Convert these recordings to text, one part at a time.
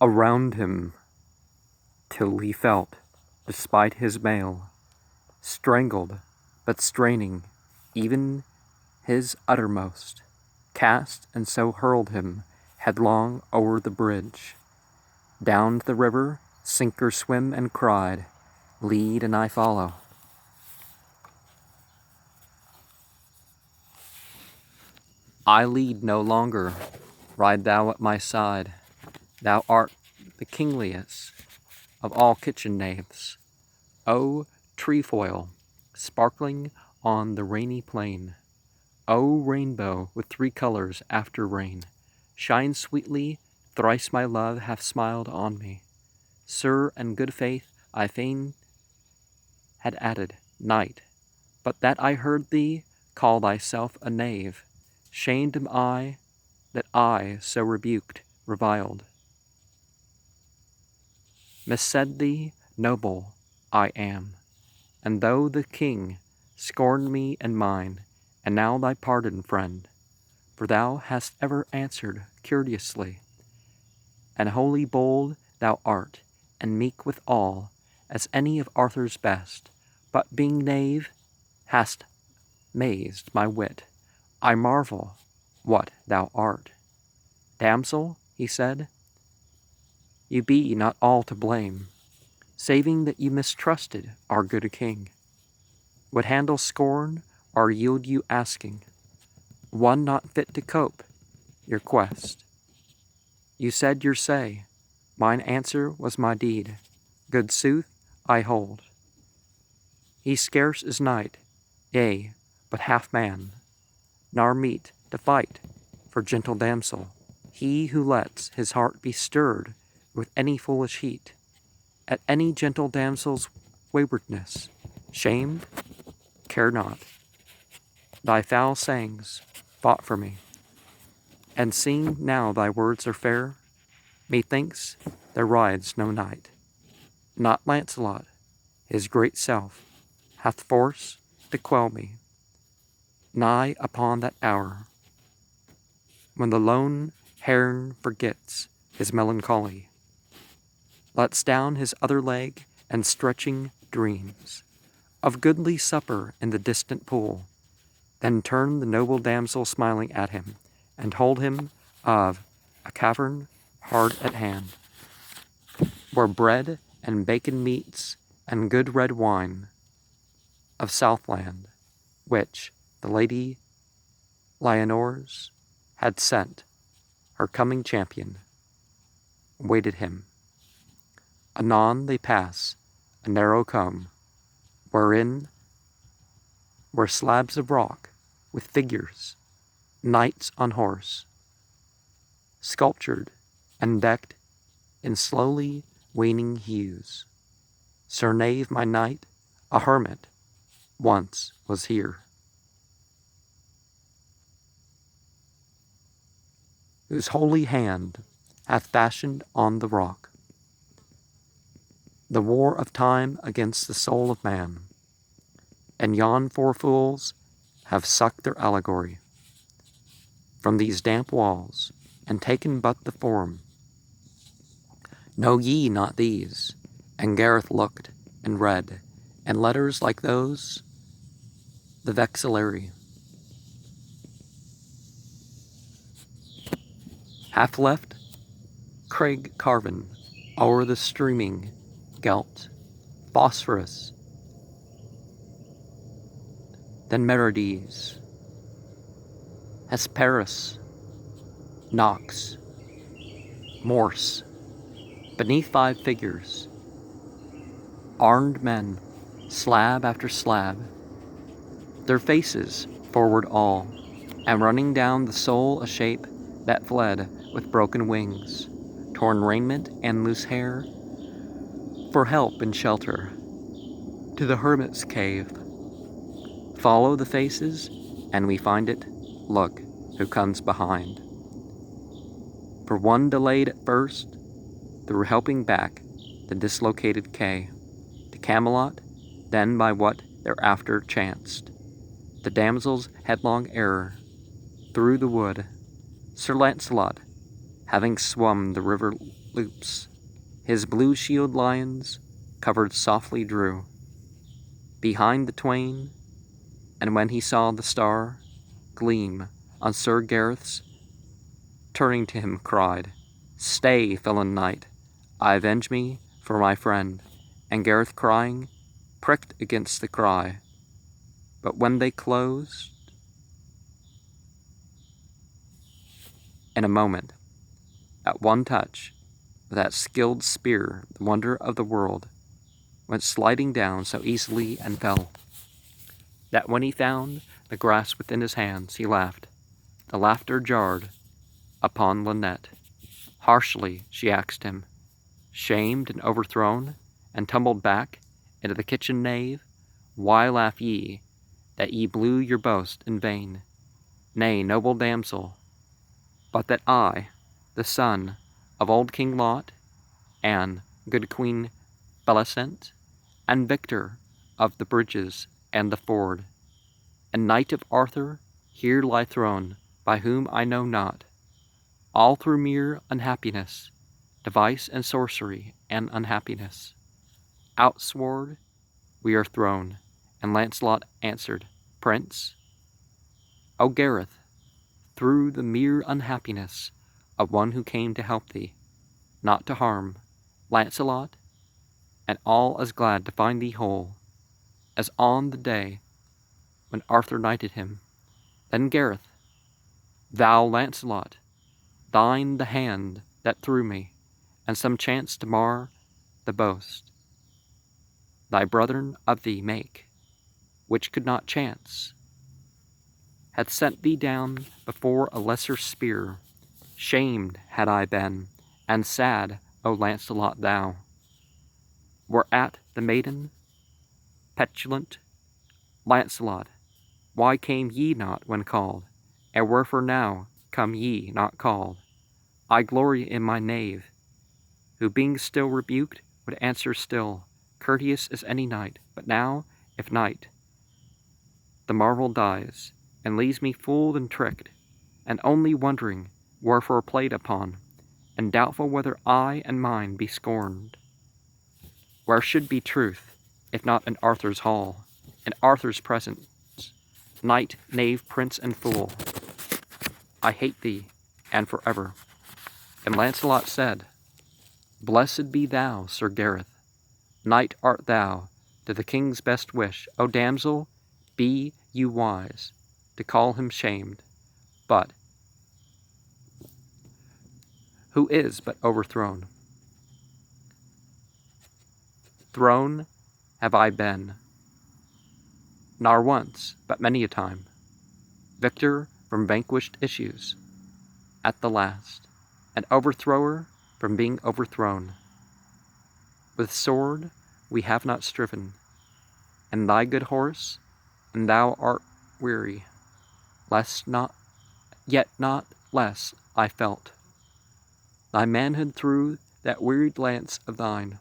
around him, till he felt, despite his mail, strangled, but straining, even his uttermost, cast and so hurled him headlong o'er the bridge, down to the river, sink or swim, and cried, "Lead and I follow." I lead no longer, ride thou at my side. Thou art the kingliest of all kitchen knaves. O trefoil, sparkling on the rainy plain, O rainbow with 3 colors after rain, shine sweetly, thrice my love hath smiled on me. Sir, and good faith I fain had added, knight, but that I heard thee call thyself a knave, shamed am I that I so rebuked, reviled. Missaid thee, noble, I am, and though the king scorned me and mine, and now thy pardon, friend, for thou hast ever answered courteously, and wholly bold thou art, and meek withal, as any of Arthur's best, but being knave, hast mazed my wit. I marvel what thou art. Damsel, he said, you be not all to blame, saving that you mistrusted our good king. Would handle scorn, or yield you asking, one not fit to cope your quest. You said your say, mine answer was my deed, good sooth I hold. He scarce is knight, yea, but half man, nor meet to fight for gentle damsel, he who lets his heart be stirred with any foolish heat, at any gentle damsel's waywardness, shamed, care not. Thy foul sayings fought for me, and seeing now thy words are fair, methinks there rides no knight, not Lancelot, his great self, hath force to quell me, nigh upon that hour, when the lone heron forgets his melancholy, lets down his other leg, and stretching dreams of goodly supper in the distant pool, then turn the noble damsel smiling at him, and told him of a cavern hard at hand, where bread and bacon meats and good red wine of Southland, which the Lady Lyonors had sent her coming champion, waited him. Anon they pass a narrow combe, wherein were slabs of rock with figures, knights on horse, sculptured and decked in slowly waning hues. Sir Knave, my knight, a hermit, once was here, whose holy hand hath fashioned on the rock the war of time against the soul of man, and yon 4 fools have sucked their allegory from these damp walls, and taken but the form. Know ye not these? And Gareth looked and read, and letters like those, the vexillary. Half left, Craig carven o'er the streaming gelt, phosphorus, then Merides, Hesperus, Nox, Morse, beneath 5 figures, armed men, slab after slab, their faces forward all, and running down the soul a shape that fled with broken wings, torn raiment and loose hair, for help and shelter, to the hermit's cave. Follow the faces, and we find it, look who comes behind. For one delayed at first, through helping back the dislocated Kay, to Camelot, then by what thereafter chanced, the damsel's headlong error, through the wood, Sir Lancelot having swum the river loops, his blue shield lions covered softly drew behind the twain, and when he saw the star gleam on Sir Gareth's, turning to him cried, "Stay, felon knight, I avenge me for my friend." And Gareth crying, pricked against the cry. But when they closed, in a moment, at one touch, with that skilled spear, the wonder of the world, went sliding down so easily and fell, that when he found the grass within his hands, he laughed. The laughter jarred upon Lynette. Harshly she asked him, shamed and overthrown, and tumbled back into the kitchen nave, "Why laugh ye, that ye blew your boast in vain? Nay, noble damsel, but that I, the son of old King Lot, and good Queen Bellicent, and victor of the bridges and the ford, and knight of Arthur, here lie thrown, by whom I know not, all through mere unhappiness, device and sorcery and unhappiness. Outsword we are thrown." And Lancelot answered, "Prince, O Gareth, through the mere unhappiness of one who came to help thee, not to harm, Lancelot, and all as glad to find thee whole, as on the day when Arthur knighted him. Then Gareth, thou Lancelot, thine the hand that threw me, and some chance to mar the boast thy brethren of thee make, which could not chance, had sent thee down before a lesser spear. Shamed had I been, and sad, O Lancelot, thou were at the maiden petulant. Lancelot, why came ye not when called? And wherefore now come ye not called? I glory in my knave, who being still rebuked would answer still, courteous as any knight. But now, if knight, the marvel dies, and leaves me fooled and tricked, and only wondering wherefore played upon, and doubtful whether I and mine be scorned. Where should be truth, if not in Arthur's hall, in Arthur's presence, knight, knave, prince, and fool? I hate thee, and forever." And Lancelot said, "Blessed be thou, Sir Gareth, knight art thou, to the king's best wish. O damsel, be you wise to call him shamed, but who is but overthrown? Thrown have I been, nor once, but many a time, victor from vanquished issues, at the last, and overthrower from being overthrown. With sword we have not striven, and thy good horse, and thou art weary, yet not less I felt thy manhood through that wearied lance of thine.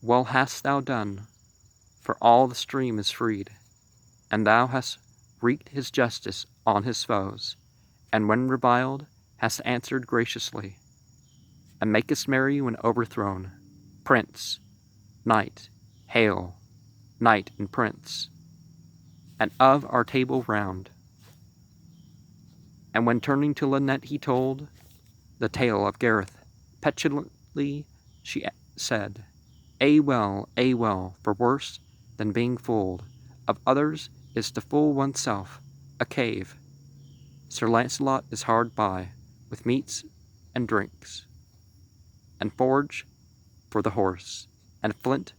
Well hast thou done, for all the stream is freed, and thou hast wreaked his justice on his foes, and when reviled hast answered graciously, and makest merry when overthrown. Prince, knight, hail, knight and prince, and of our table round." And when turning to Lynette he told the tale of Gareth, petulantly she said, well, for worse than being fooled of others is to fool oneself. A cave, Sir Lancelot, is hard by, with meats and drinks, and forge for the horse, and flint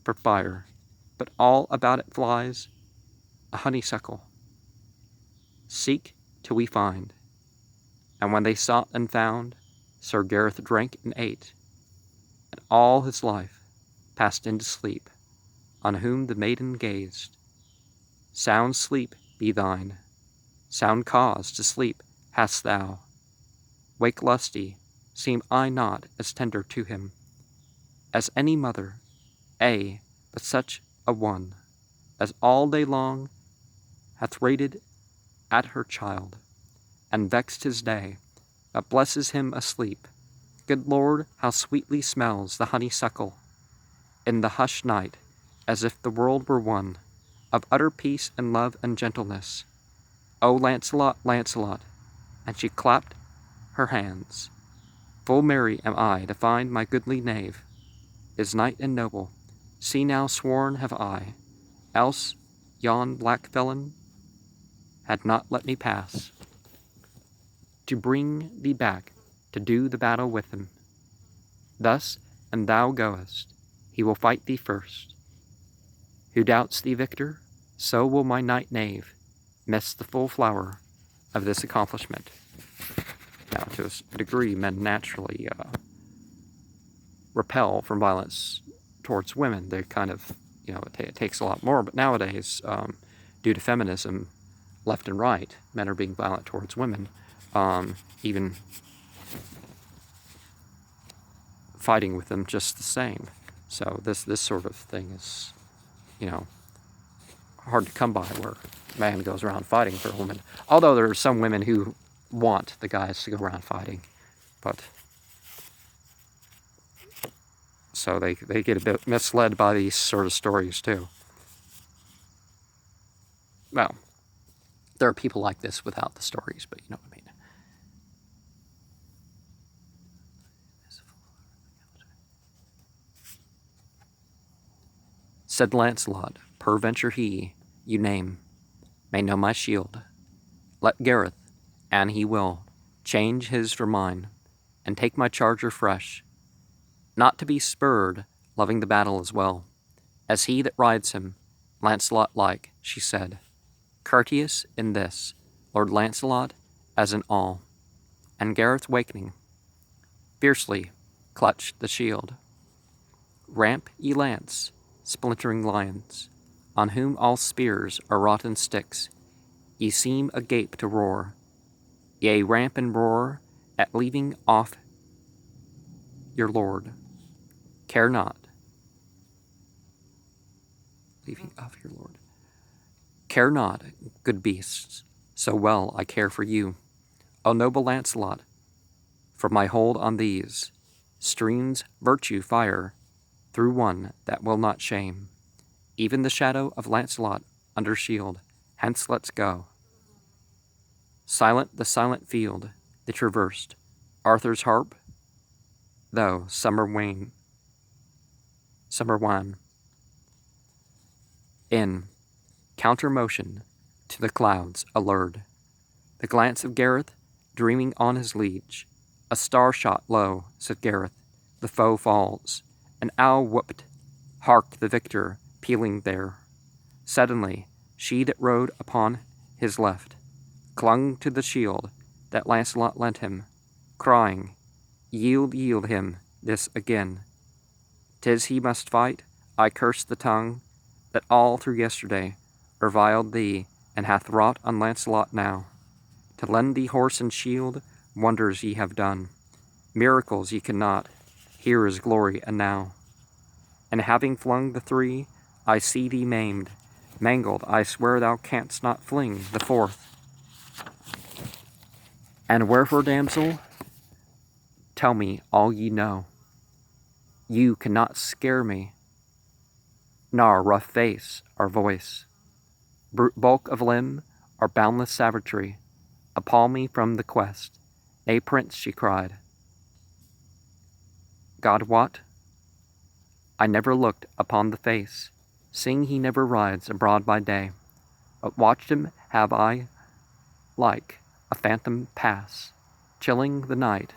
for fire, but all about it flies a honeysuckle. Seek till we find. And when they sought and found, Sir Gareth drank and ate, and all his life passed into sleep, on whom the maiden gazed. Sound sleep be thine, sound cause to sleep hast thou. Wake lusty, seem I not as tender to him as any mother, but such a one as all day long hath rated at her child, and vexed his day that blesses him asleep. Good Lord, how sweetly smells the honeysuckle in the hushed night, as if the world were one of utter peace and love and gentleness. O Lancelot, Lancelot, and she clapped her hands. Full merry am I to find my goodly knave is knight and noble. See now sworn have I, else yon black felon had not let me pass, to bring thee back to do the battle with him. Thus, and thou goest, he will fight thee first. Who doubts thee victor, so will my knight knave miss the full flower of this accomplishment. Now, to a degree, men naturally repel from violence towards women. They kind of, it takes a lot more. But nowadays, due to feminism, left and right, men are being violent towards women, even fighting with them just the same. So this sort of thing is, hard to come by, where a man goes around fighting for a woman. Although there are some women who want the guys to go around fighting, but so they get a bit misled by these sort of stories too. Well, there are people like this without the stories, but you know what I mean. Said Lancelot, peradventure he, you name, may know my shield. Let Gareth, an he will, change his for mine, and take my charger fresh, not to be spurred, loving the battle as well, as he that rides him, Lancelot-like, she said, courteous in this, Lord Lancelot, as in all. And Gareth wakening, fiercely clutched the shield. Ramp ye lance, splintering lions, on whom all spears are rotten sticks, ye seem agape to roar, yea, ramp and roar at leaving off your lord. Care not, leaving off your lord. Care not, good beasts, so well I care for you, O noble Lancelot, for my hold on these streams virtue fire through one that will not shame. Even the shadow of Lancelot under shield, hence let's go. Silent the silent field they traversed, Arthur's harp, though summer wane. In counter motion to the clouds allured, the glance of Gareth dreaming on his liege. A star shot low, said Gareth, the foe falls, an owl whooped, hark the victor pealing there. Suddenly, she that rode upon his left clung to the shield that Lancelot lent him, crying, yield him this again. 'Tis he must fight, I curse the tongue that all through yesterday reviled thee, and hath wrought on Lancelot now. To lend thee horse and shield, wonders ye have done, miracles ye cannot, here is glory and now. And having flung the three, I see thee maimed, mangled, I swear thou canst not fling the fourth. And wherefore, damsel, tell me all ye know. You cannot scare me, nor rough face or voice, brute bulk of limb or boundless savagery, appall me from the quest. Nay, prince, she cried, God wot, I never looked upon the face, seeing he never rides abroad by day, but watched him have I like a phantom pass, chilling the night,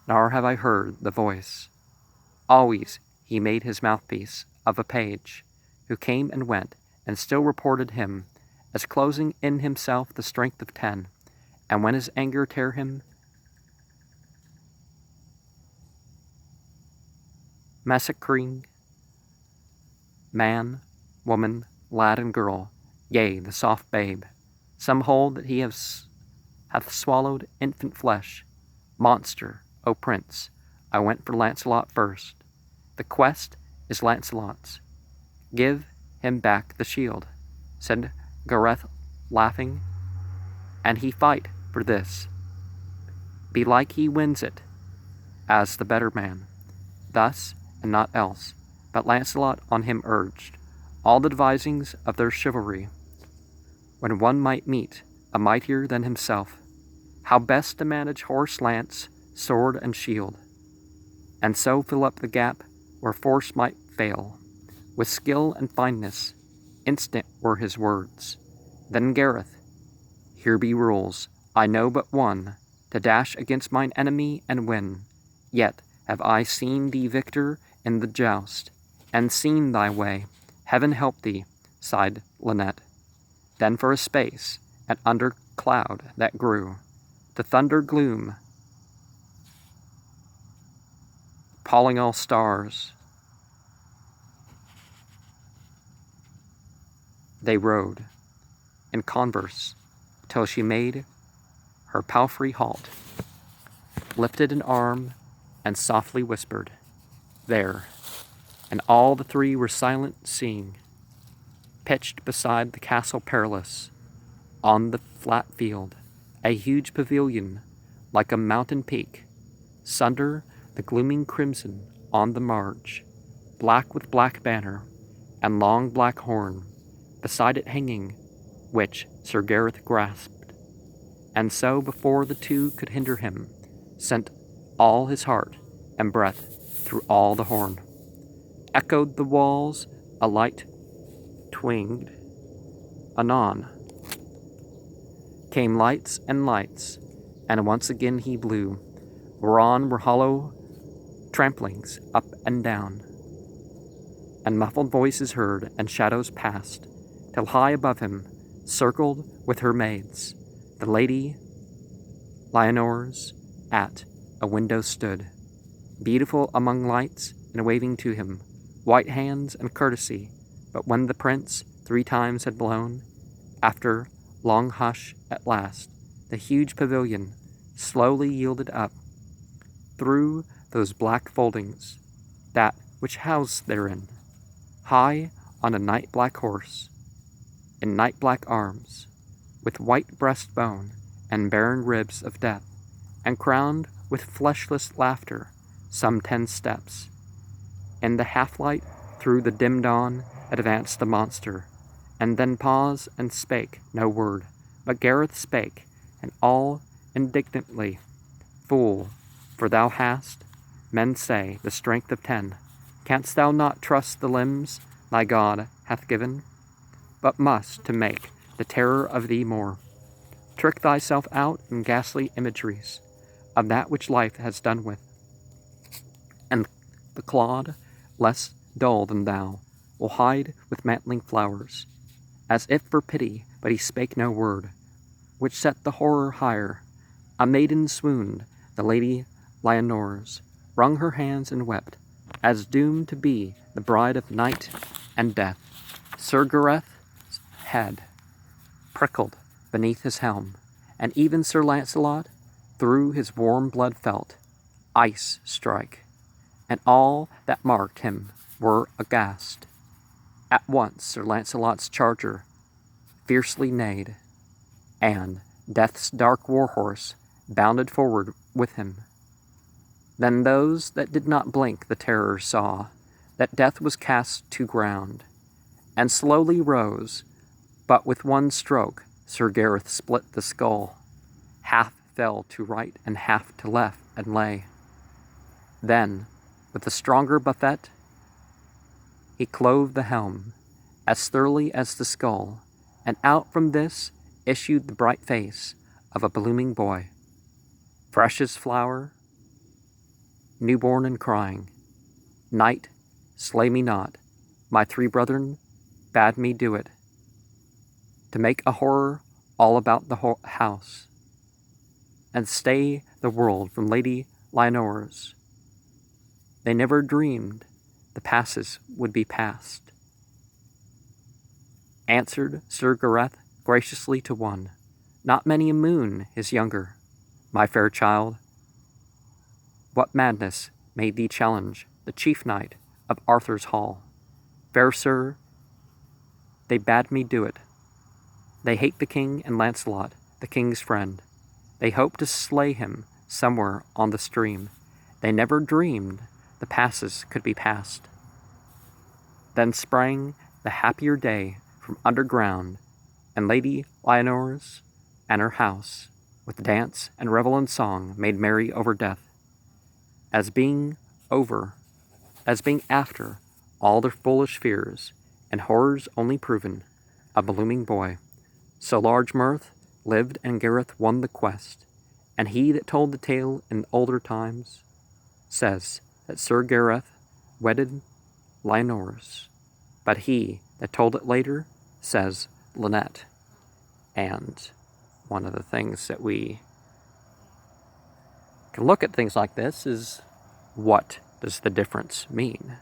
nor have I heard the voice. Always he made his mouthpiece of a page, who came and went, and still reported him, as closing in himself the strength of 10, and when his anger tear him, massacring man, woman, lad, and girl, yea, the soft babe. Some hold that he hath swallowed infant flesh. Monster, O prince, I went for Lancelot first. The quest is Lancelot's. Give him back the shield, said Gareth, laughing, and he fight for this. Belike he wins it, as the better man. Thus, and not else, but Launcelot on him urged all the devisings of their chivalry, when one might meet a mightier than himself, how best to manage horse, lance, sword, and shield, and so fill up the gap where force might fail. With skill and fineness, instant were his words. Then Gareth, here be rules, I know but one, to dash against mine enemy and win. Yet have I seen thee victor in the joust, and seen thy way. Heaven help thee, sighed Lynette. Then for a space, an under cloud that grew to thunder gloom, palling all stars, they rode in converse till she made her palfrey halt, lifted an arm, and softly whispered, there. And all the three were silent, seeing, pitched beside the castle perilous, on the flat field, a huge pavilion, like a mountain peak, sunder the glooming crimson on the marge, black with black banner, and long black horn, beside it hanging, which Sir Gareth grasped, and so before the two could hinder him, sent all his heart and breath through all the horn. Echoed the walls, a light twinged. Anon came lights, and once again he blew, whereon were hollow tramplings up and down, and muffled voices heard, and shadows passed, till high above him, circled with her maids, the Lady Lyonors at a window stood, beautiful among lights, and waving to him white hands and courtesy. But when the prince 3 times had blown, after long hush at last, the huge pavilion slowly yielded up. Through those black foldings, that which housed therein, high on a night-black horse, in night-black arms, with white breastbone and barren ribs of death, and crowned with fleshless laughter, some 10 steps. In the half-light through the dim dawn advanced the monster, and then paused and spake no word. But Gareth spake, and all indignantly, fool, for thou hast, men say, the strength of 10. Canst thou not trust the limbs thy God hath given? But must, to make the terror of thee more, trick thyself out in ghastly imageries of that which life has done with, and the clod, less dull than thou, will hide with mantling flowers, as if for pity, but he spake no word, which set the horror higher. A maiden swooned, the Lady Lyonors, wrung her hands and wept, as doomed to be the bride of night and death. Sir Gareth's head prickled beneath his helm, and even Sir Launcelot through his warm blood felt ice strike, and all that marked him were aghast. At once Sir Launcelot's charger fiercely neighed, and death's dark war-horse bounded forward with him. Then those that did not blink the terror saw that death was cast to ground, and slowly rose, but with one stroke Sir Gareth split the skull. Half fell to right and half to left and lay. Then, with a stronger buffet, he clove the helm as thoroughly as the skull, and out from this issued the bright face of a blooming boy, fresh as flower, newborn and crying, Knight, slay me not, my 3 brethren bade me do it, to make a horror all about the house, and stay the world from Lady Lyonors. They never dreamed the passes would be passed. Answered Sir Gareth graciously to one, not many a moon his younger, my fair child, what madness made thee challenge the chief knight of Arthur's hall? Fair sir, they bade me do it. They hate the king and Launcelot, the king's friend. They hope to slay him somewhere on the stream. They never dreamed the passes could be passed. Then sprang the happier day from underground, and Lady Lyonors and her house, with dance and revel and song, made merry over death, as being after all their foolish fears and horrors only proven, a blooming boy. So large mirth lived, and Gareth won the quest. And he that told the tale in older times says that Sir Gareth wedded Lyonors, but he that told it later says Lynette. And one of the things that we can look at things like this is, what does the difference mean?